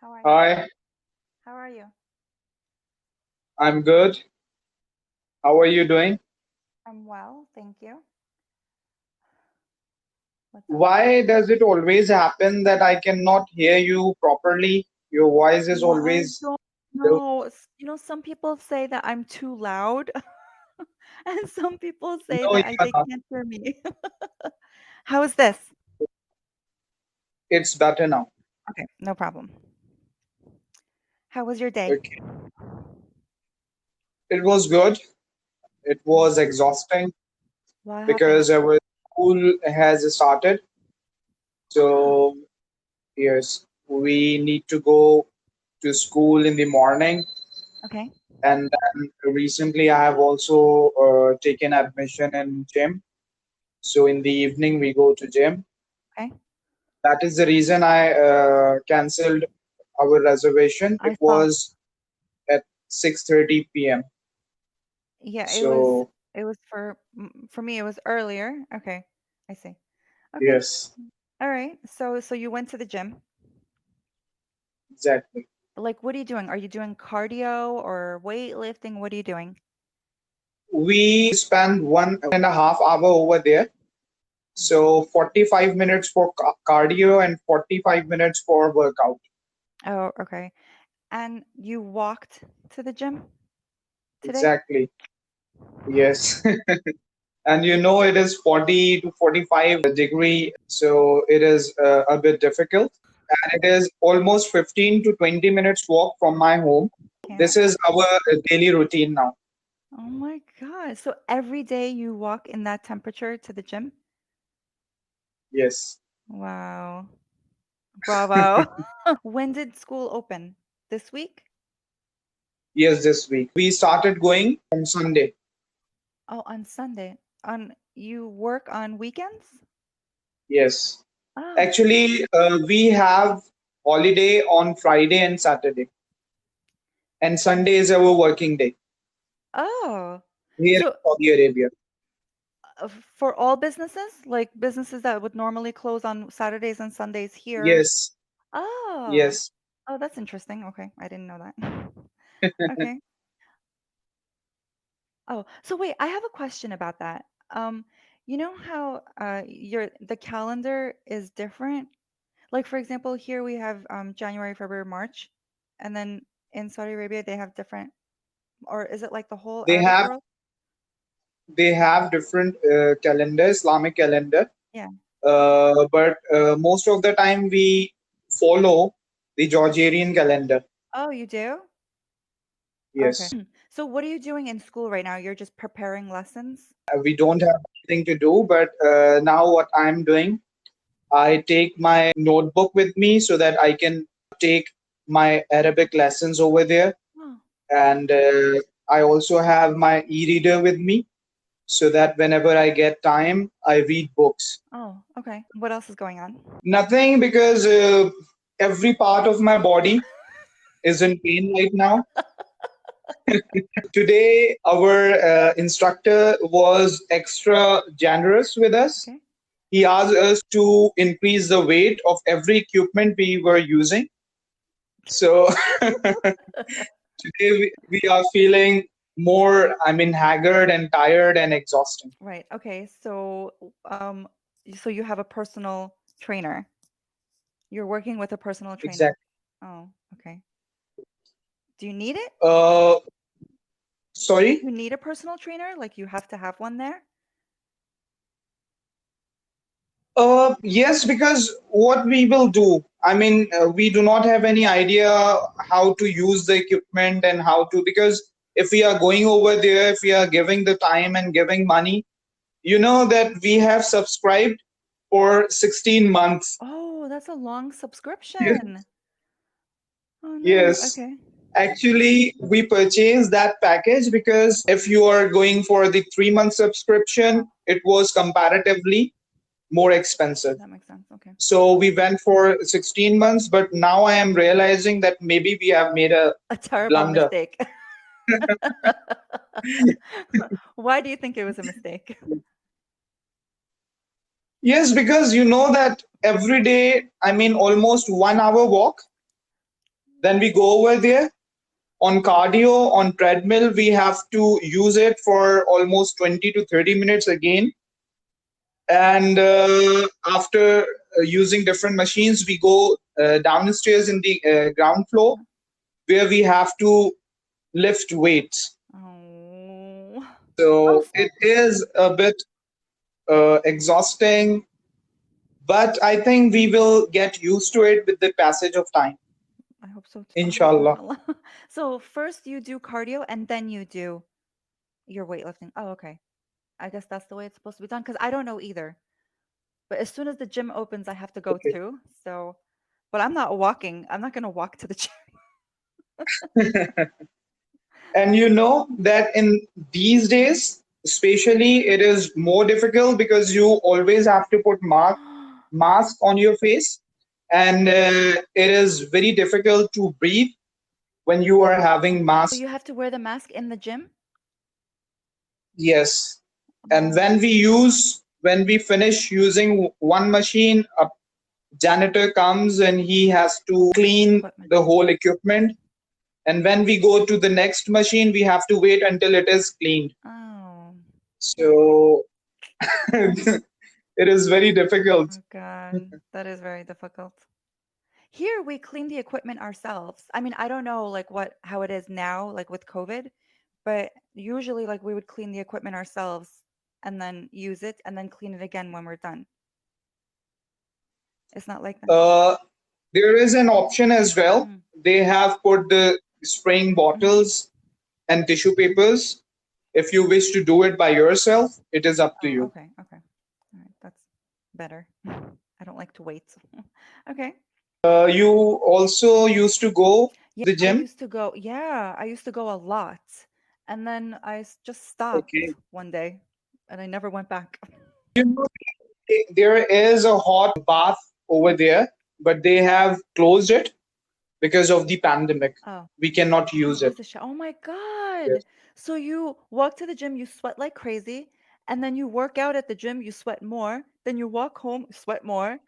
How are you? Hi, How are you? I'm good. How are you doing? I'm well, thank you. What's up? Why does it always happen that I cannot hear you properly? Your voice is Well, I always don't low. know. Some people say that I'm too loud, and some people say No, that you're they not. can't hear me. How is this? It's better now. Okay, no problem. How was your day? Okay. It was good. It Mm. was exhausting What happened? because our school has started. Ah, So, yes, we need to go to school in the morning. okay, And then recently, I have also taken admission in gym. So, in the evening, we go to gym. okay. That is the reason I cancelled our reservation. I It saw. was at 6:30 p.m. Yeah, So it was for me it was earlier. Okay, I see. Okay. yes, All right. So you went to the gym. exactly. Like, what are you doing? Are you doing cardio or weightlifting? What are you doing? We spent 1.5 hour over there. So 45 minutes for cardio and 45 minutes for workout. Oh, okay. And you walked to the gym today? Exactly. Yes. And it is 40 to 45 degree, so it is a bit difficult. And it is almost 15 to 20 minutes walk from my home. Can't. This is our daily routine now. Oh my God. So every day you walk in that temperature to the gym? Yes. Wow. Bravo. When did school open? This week? Yes, this week. We started going from Sunday. Oh, on Sunday. On you work on weekends? Yes. Oh. Actually, we have holiday on Friday and Saturday, and Sunday is our working day Oh. here in So Saudi Arabia. for all businesses, like businesses that would normally close on Saturdays and Sundays here. Yes, Oh. yes. Oh, that's interesting. Okay, I didn't know that. Okay. Oh, so wait, I have a question about that. You know how your the calendar is different? Like for example, here we have January, February, March, and then in Saudi Arabia they have different, or is it like the whole They Arabic have world? they have different calendar, Islamic calendar. Yeah. But most of the time we follow the Georgian calendar. Oh, you do? Okay. Yes. So what are you doing in school right now? You're just preparing lessons? We don't have anything to do, but now what I'm doing, I take my notebook with me so that I can take my Arabic lessons over there. Oh, And I also have my e-reader with me so that whenever I get time, I read books. oh, okay. What else is going on? Nothing because every part of my body is in pain right now. Today, our instructor was extra generous with us. Okay. He asked us to increase the weight of every equipment we were using. So today we are feeling more, haggard and tired and exhausting. Right. Okay. So you have a personal trainer. You're working with a personal trainer. Exactly. Oh, okay. Do you need it? Uh, Sorry. You need a personal trainer? Like you have to have one there? Yes, because what we will do, we do not have any idea how to use the equipment and how to, because if we are going over there, if we are giving the time and giving money, that we have subscribed for 16 months. Oh, that's a long Yes. subscription. Oh no. Yes. Okay. Actually, we purchased that package because if you are going for the 3 month subscription, Oh, it was comparatively more expensive. that makes sense. Okay. So we went for 16 months, but now I am realizing that maybe we have made a A terrible blunder. mistake. Why do you think it was a mistake? Yes, because you know that every day, almost 1 hour walk. Then we go over there. On cardio, on treadmill, we have to use it for almost 20 to 30 minutes again. And after using different machines, we go downstairs in the ground floor where we have to lift weights. Oh. Oh, So so it is a bit exhausting, but I think we will get used to it with the passage of time, I hope so too. Oh, inshallah. inshallah. So first you do cardio and then you do your weightlifting. Oh, okay. I guess that's the way it's supposed to be done because I don't know either. But as soon as the gym opens, I have to go Okay. too. So, but I'm not walking. I'm not gonna walk to the gym. And you know that in these days, especially, it is more difficult because you always have to put mask on your face, and it is very difficult to breathe when you are having So mask. you have to wear the mask in the gym? Yes. And Oh, when we finish using one machine, a janitor comes and he has to clean equipment. the whole equipment. And when we go to the next machine, we have to wait until it is cleaned. Oh, So it is very difficult. oh God, that is very difficult. Here we clean the equipment ourselves. I mean, I don't know like what how it is now, like with COVID, but usually like we would clean the equipment ourselves and then use it and then clean it again when we're done. It's not like that. Uh, there is an option as well. Mm, They have put the spraying hmm. bottles and tissue papers. If you wish to do it by yourself, it is up to Oh, you. okay, okay. All right, that's better. I don't like to wait. Okay. You also used to go Yeah, to the I gym. used to go. Yeah, I used to go a lot. And then just stopped Okay. one day and I never went back. You know, there is a hot bath over there, but they have closed it because of the pandemic. Oh, We cannot you use have it. to shower. Oh my Yes. God. So you walk to the gym, you sweat like crazy, and then you work out at the gym, you sweat more, then you walk home, sweat more.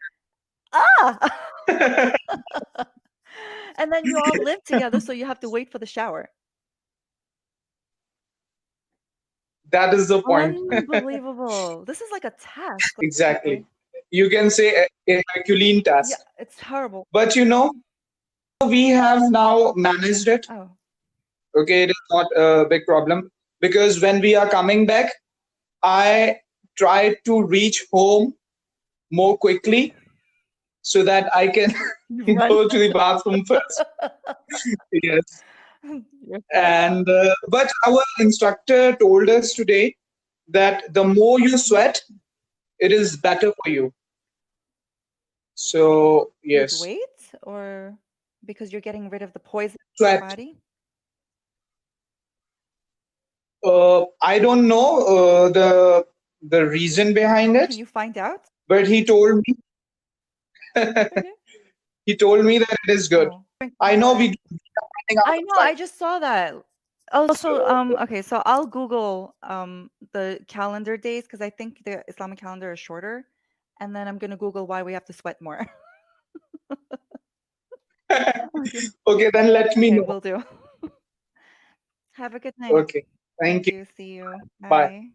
Ah! And then you all live together, so you have to wait for the shower. That is the point. Unbelievable. This is like a task, like, Exactly. seriously. You can say a Herculean Yeah, task. it's terrible. But you know, we have now managed it. Oh, Okay, it is not a big problem because when we are coming back, I try to reach home more quickly so that I can you run. go to the bathroom first. Yes. You're fast. And but our instructor told us today that the more you sweat, it is better for you. So Lose yes, weight or because you're getting rid of the poison in your sweat. body? I don't know the reason behind Oh, it, can you find out? but Okay. he told me that it is good. Oh, drink I know more. we are running out I of know, I time. just saw that. Oh, so So okay, so I'll Google the calendar days because I think the Islamic calendar is shorter, and then I'm gonna Google why we have to sweat more. Okay. okay, then let me Okay, know. will do. Have a good night. Okay, thank Thank you. you. See you. Bye. Bye.